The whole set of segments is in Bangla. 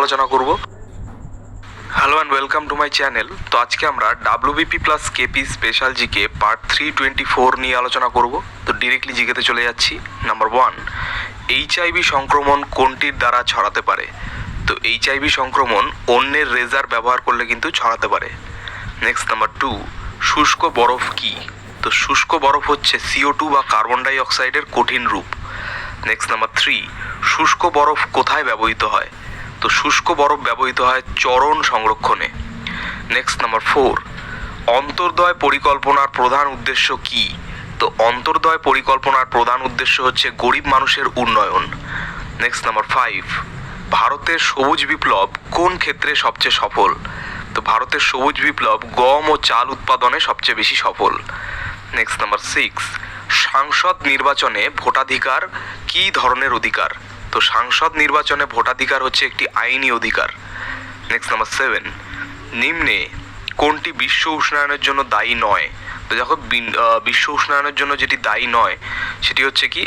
আলোচনা করব। Hello and welcome to my channel. তো আজকে আমরা WBP plus KP special GK part 324 নিয়ে আলোচনা করব। তো ডিরেক্টলি জিকেতে চলে যাচ্ছি। নাম্বার 1, এইচআইভি সংক্রমণ কোনটির দ্বারা ছড়াতে পারে? তো এইচআইভি সংক্রমণ অন্যের রেজার ব্যবহার করলে কিন্তু ছড়াতে পারে। নেক্সট নাম্বার 2, শুষ্ক বরফ কি? তো শুষ্ক বরফ হচ্ছে CO2 বা কার্বন ডাই অক্সাইডের কঠিন রূপ। নেক্সট নাম্বার 3, শুষ্ক বরফ কোথায় ব্যবহৃত হয়? তো শুষ্ক বরফ ব্যবহৃত হয় চরণ সংরক্ষণে। নেক্সট নাম্বার 4, অন্তর্দয় পরিকল্পনার প্রধান উদ্দেশ্য কি? তো অন্তর্দয় পরিকল্পনার প্রধান উদ্দেশ্য হচ্ছে গরিব মানুষের উন্নয়ন। নেক্সট নাম্বার 5, ভারতের সবুজ বিপ্লব কোন ক্ষেত্রে সবচেয়ে সফল? তো ভারতের সবুজ বিপ্লব গম ও চাল উৎপাদনে সবচেয়ে বেশি সফল। নেক্সট নাম্বার 6, সাংসদ নির্বাচনে ভোটাধিকার কী ধরনের অধিকার? তো সাংসদ নির্বাচনে ভোটাধিকার হচ্ছে একটি আইনি অধিকার। নেক্সট নাম্বার 7, নিম্নে কোনটি বিশ্ব উষ্ণায়নের জন্য দায়ী নয়? তো দেখো বিশ্ব উষ্ণায়নের জন্য যেটি দায়ী নয় সেটি হচ্ছে কি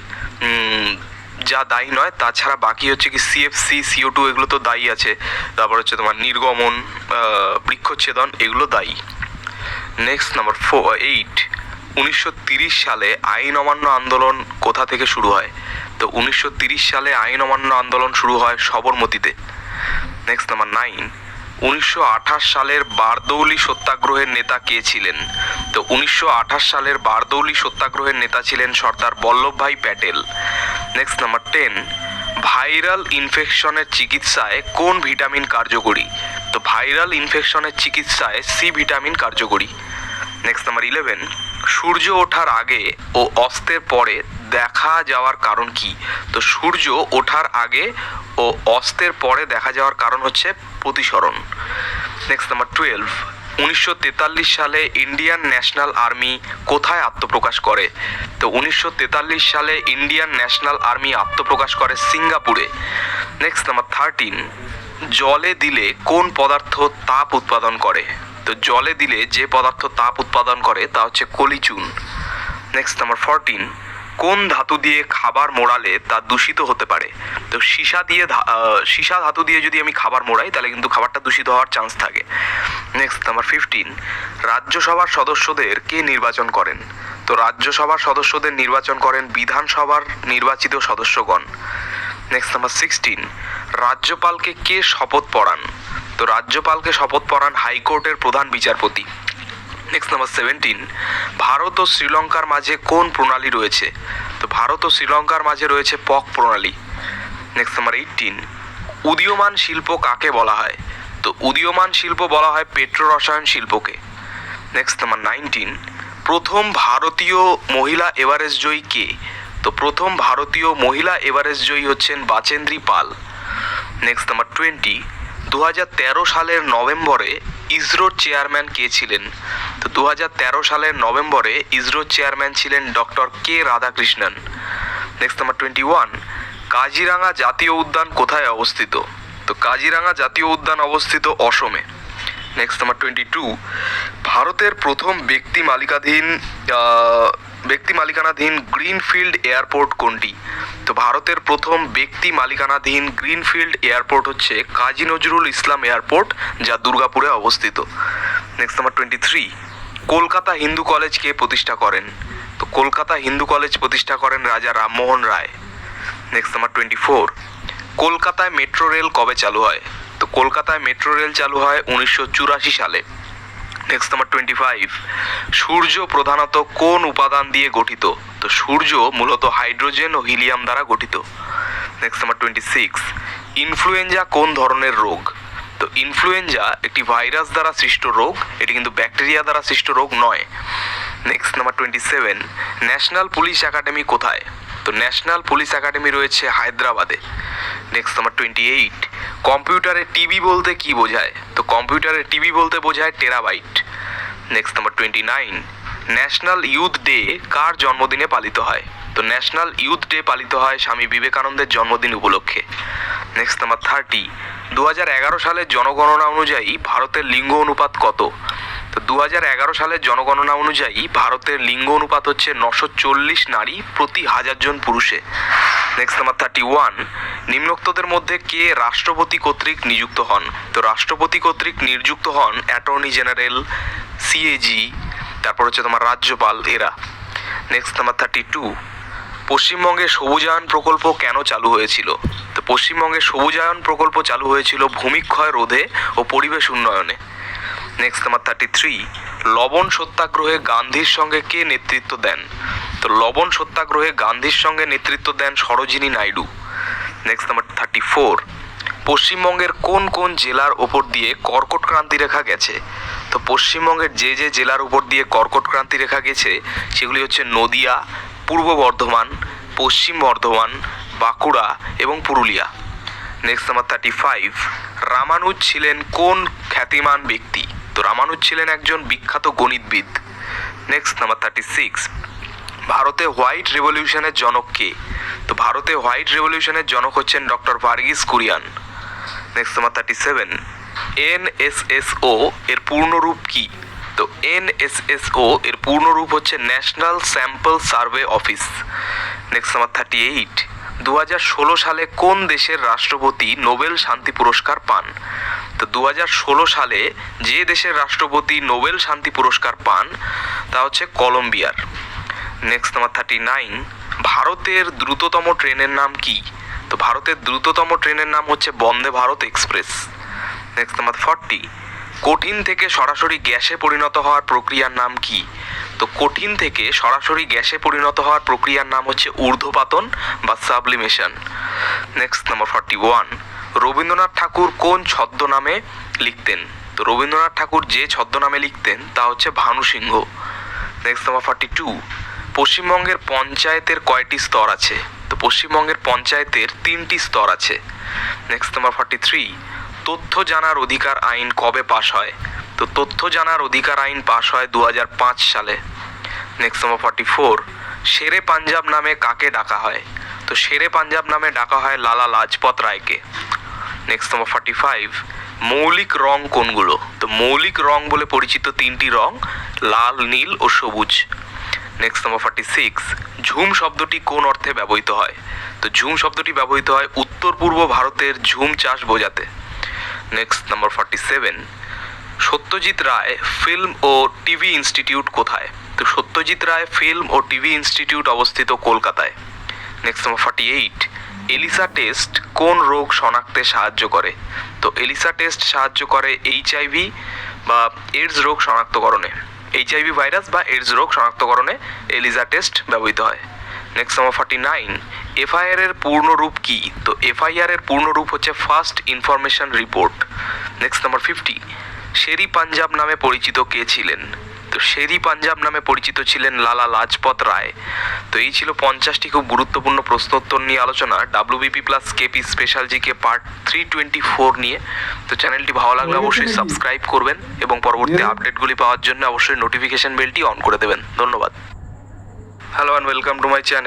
যা দায়ী নয়, তাছাড়া বাকি হচ্ছে কি CFC CO2 এগুলো তো দায়ী আছে, তারপর হচ্ছে তোমার নির্গমন, বৃক্ষচ্ছেদন এগুলো দায়ী। নেক্সট নাম্বার 8, 1930 সালে আইন অমান্য আন্দোলন কোথা থেকে শুরু হয়? তো 1930 সালে আইন অমান্য আন্দোলন শুরু হয় সবরমতীতে। নেক্সট নাম্বার 9, 1928 সালের বারদৌলি সত্যাগ্রহের নেতা কে ছিলেন? তো 1928 সালের বারদৌলি সত্যাগ্রহের নেতা ছিলেন Sardar Vallabhbhai Patel. Next number 10, viral ইনফেকশনের চিকিৎসায় কোন ভিটামিন কার্যকরী? তো ভাইরাল ইনফেকশনের চিকিৎসায় সি ভিটামিন কার্যকরী। নেক্সট নাম্বার 11, সূর্য ওঠার আগে ও অস্তের পরে দেখা যাওয়ার কারণ কি? তো সূর্য ওঠার আগে ও অস্তের পরে দেখা যাওয়ার কারণ হচ্ছে প্রতিসরণ। নেক্সট নাম্বার 12, 1943 সালে ইন্ডিয়ান ন্যাশনাল আর্মি কোথায় আত্মপ্রকাশ করে? তো 1943 সালে ইন্ডিয়ান ন্যাশনাল আর্মি আত্মপ্রকাশ করে সিঙ্গাপুরে। নেক্সট নাম্বার 13, জলে দিলে কোন পদার্থ তাপ উৎপাদন করে? তো জলে দিলে যে পদার্থ তাপ উৎপাদন করে তা হচ্ছে কলিচুন। নেক্সট নাম্বার 14, কোন ধাতু দিয়ে খাবার মোড়ালে তা দূষিত হতে পারে? তো সীসা ধাতু দিয়ে যদি আমি খাবার মোড়াই তাহলে কিন্তু খাবারটা দূষিত হওয়ার চান্স থাকে। নেক্সট নাম্বার 15, রাজ্যসভার সদস্যদের কে নির্বাচন করেন? তো রাজ্যসভার সদস্যদের নির্বাচন করেন বিধানসভার নির্বাচিত সদস্যগণ। নেক্সট নাম্বার 16, রাজ্যপালকে কে শপথ পড়ান? তো রাজ্যপালকে শপথ পড়ান হাইকোর্টের প্রধান বিচারপতি। নেক্সট নাম্বার 17, ভারত ও শ্রীলঙ্কার মাঝে কোন প্রণালী রয়েছে? তো ভারত ও শ্রীলঙ্কার মাঝে রয়েছে পক প্রণালী। নেক্সট নাম্বার 18, উদীয়মান শিল্প কাকে বলা হয়? তো উদীয়মান শিল্প বলা হয় পেট্রো রসায়ন শিল্পকে। নেক্সট নাম্বার 19, প্রথম ভারতীয় মহিলা এভারেস্ট জয়ী কে? তো প্রথম ভারতীয় মহিলা এভারেস্ট জয়ী হচ্ছেন বাচেন্দ্রী পাল। নেক্সট নাম্বার 20, 2013 সালের নভেম্বরে ইসরোর চেয়ারম্যান কে ছিলেন? তো 2013 সালের নভেম্বরে ইসরোর চেয়ারম্যান ছিলেন ডক্টর কে রাধাকৃষ্ণন। নেক্সট নাম্বার 21, কাজিরাঙা জাতীয় উদ্যান কোথায় অবস্থিত? তো কাজিরাঙা জাতীয় উদ্যান অবস্থিত অসমে। নেক্সট নাম্বার 22, ভারতের প্রথম ব্যক্তি মালিকানাধীন গ্রিনফিল্ড এয়ারপোর্ট কোনটি? তো ভারতের প্রথম ব্যক্তি মালিকানাধীন গ্রিনফিল্ড এয়ারপোর্ট হচ্ছে কাজী নজরুল ইসলাম এয়ারপোর্ট, যা দুর্গাপুরে অবস্থিত। Next number 23, Kolkata Hindu college কে প্রতিষ্ঠা করেন? তো কলকাতা হিন্দু কলেজ প্রতিষ্ঠা করেন রাজা রামমোহন রায়। নেক্সট নাম্বার 24, কলকাতায় মেট্রো রেল কবে চালু হয়? তো কলকাতায় মেট্রো রেল চালু হয় 1984 সালে। নেক্সট নাম্বার 25, সূর্য প্রধানত কোন উপাদান দিয়ে গঠিত? তো সূর্য মূলত হাইড্রোজেন ও হিলিয়াম দ্বারা গঠিত। নেক্সট নাম্বার 26, ইনফ্লুয়েঞ্জা কোন ধরনের রোগ? তো ইনফ্লুয়েঞ্জা একটি ভাইরাস দ্বারা সৃষ্ট রোগ, এটি কিন্তু ব্যাকটেরিয়া দ্বারা সৃষ্ট রোগ নয়। Next number 27, national police academy কোথায়? তো ন্যাশনাল পুলিশ একাডেমি রয়েছে হায়দ্রাবাদে। নেক্সট নাম্বার 28, কম্পিউটারে টিবি বলতে কি বোঝায়? তো কম্পিউটারে টিবি বলতে বোঝায় terabyte. Next number 29, national youth day কার জন্মদিনে পালিত হয়? তো ন্যাশনাল ইউথ ডে পালিত হয় স্বামী বিবেকানন্দের জন্মদিন উপলক্ষে। নেক্সট নাম্বার 30, 2011 সালের জনগণনা অনুযায়ী ভারতের লিঙ্গ অনুপাত কত? তো তো 2011 সালের জনগণনা অনুযায়ী ভারতের লিঙ্গ অনুপাত হচ্ছে 940 নারী প্রতি 1000 জন পুরুষে। নেক্সট নাম্বার 31, নিম্নোক্তদের মধ্যে কে রাষ্ট্রপতি কর্তৃক নিযুক্ত হন? তো রাষ্ট্রপতি কর্তৃক নিযুক্ত হন অ্যাটর্নি জেনারেল, সিএজি, তারপর হচ্ছে তোমার রাজ্যপাল, এরা। নেক্সট নাম্বার 32, পশ্চিমবঙ্গে সবুজায়ন প্রকল্প কেন চালু হয়েছিল? তো পশ্চিমবঙ্গে সবুজায়ন প্রকল্প চালু হয়েছিল ভূমিক্ষয় রোধে ও পরিবেশ উন্নয়নে। নেক্সট নাম্বার 33, লবণ সত্যাগ্রহে গান্ধীর সঙ্গে কে নেতৃত্ব দেন? তো লবণ সত্যাগ্রহে গান্ধীর সঙ্গে নেতৃত্ব দেন সরোজিনী নাইডু। নেক্সট নাম্বার 34, পশ্চিমবঙ্গের কোন কোন জেলার ওপর দিয়ে কর্কট ক্রান্তি রেখা গেছে? তো পশ্চিমবঙ্গের যে যে জেলার উপর দিয়ে কর্কট ক্রান্তি রেখা গেছে সেগুলি হচ্ছে নদিয়া, পূর্ব বর্ধমান, পশ্চিম বর্ধমান, বাঁকুড়া এবং পুরুলিয়া। নেক্সট নাম্বার 35, রামানুজ ছিলেন কোন খ্যাতিমান ব্যক্তি? তো রামানুজ ছিলেন একজন বিখ্যাত গণিতবিদ। নেক্সট নাম্বার 36, ভারতে হোয়াইট রেভলিউশনের জনক কে? তো ভারতে হোয়াইট রেভলিউশনের জনক হচ্ছেন doctor Verghese Kurian. Next number 37, NSSO এর পূর্ণরূপ কি? তো এনএসএসও এর পূর্ণরূপ হচ্ছে national sample survey office. Next number 38, 2016 সালে কোন দেশের রাষ্ট্রপতি নোবেল শান্তি পুরস্কার পান? তো 2016 সালে যে দেশের রাষ্ট্রপতি নোবেল শান্তি পুরস্কার পান তা হচ্ছে কলম্বিয়ার। নেক্সট নাম্বার 39, ভারতের দ্রুততম ট্রেনের নাম কি? তো ভারতের দ্রুততম ট্রেনের নাম হচ্ছে Vande Bharat express. Next number 40, কঠিন থেকে সরাসরি গ্যাসে পরিণত হওয়ার প্রক্রিয়ার নাম কি? তো কঠিন থেকে সরাসরি গ্যাসে পরিণত হওয়ার প্রক্রিয়ার নাম হচ্ছে ঊর্ধ্বপাতন বা সাবলিমেশন। নেক্সট নাম্বার 41, রবীন্দ্রনাথ ঠাকুর কোন ছদ্মনামে লিখতেন? তো রবীন্দ্রনাথ ঠাকুর যে ছদ্মনামে লিখতেন তা হচ্ছে ভানু সিংহ। নেক্সট নাম্বার 42, পশ্চিমবঙ্গের পঞ্চায়েতের কয়টি স্তর আছে? তো পশ্চিমবঙ্গের পঞ্চায়েতের 3টি স্তর আছে। নেক্সট নাম্বার 43, তথ্য জানার অধিকার আইন কবে পাশ হয়? তো তথ্য জানার অধিকার আইন পাশ হয় 2005 সালে। নেক্সট নাম্বার 44, শেরে পাঞ্জাব নামে কাকে ডাকা হয়? তো শেরে পাঞ্জাব নামে ডাকা হয় লালা লাজপত রায়কে। নেক্সট নাম্বার 45, মৌলিক রং কোনগুলো? তো মৌলিক রং বলে পরিচিত 3টি রং লাল, নীল ও সবুজ। নেক্সট নাম্বার 46, ঝুম শব্দটি কোন অর্থে ব্যবহৃত হয়? তো ঝুম শব্দটি ব্যবহৃত হয় উত্তর পূর্ব ভারতের ঝুম চাষ বোঝাতে। Next number 47, Satyajit Ray film ও টিভি ইনস্টিটিউট কোথায়? তো সত্যজিৎ রায় ফিল্ম ও টিভি ইনস্টিটিউট অবস্থিত কলকাতায়। নেক্সট নাম্বার 48, এলিসা টেস্ট কোন রোগ শনাক্তে সাহায্য করে? তো এলিসা টেস্ট সাহায্য করে এইচআইভি বা এইডস রোগ শনাক্তকরণে। এইচআইভি ভাইরাস বা এইডস রোগ শনাক্তকরণে এলিসা টেস্ট ব্যবহৃত হয়। নেক্সট নাম্বার 49, এফআইআর এর পূর্ণরূপ কি? তো এফআইআর এর পূর্ণরূপ হচ্ছে first information report. Next number 50, Sheri Punjab নামে পরিচিত কে ছিলেন? তো শেরি পাঞ্জাব নামে পরিচিত ছিলেন লালা লাজপত রায়। তো এই ছিল 50টি খুব গুরুত্বপূর্ণ প্রশ্নোত্তর নিয়ে আলোচনা WBP plus KP special GK part 324 নিয়ে। তো চ্যানেলটি ভালো লাগলে অবশ্যই সাবস্ক্রাইব করবেন এবং পরবর্তী আপডেটগুলি পাওয়ার জন্য অবশ্যই নোটিফিকেশন বেলটি অন করে দেবেন। ধন্যবাদ। Hello and welcome to my channel.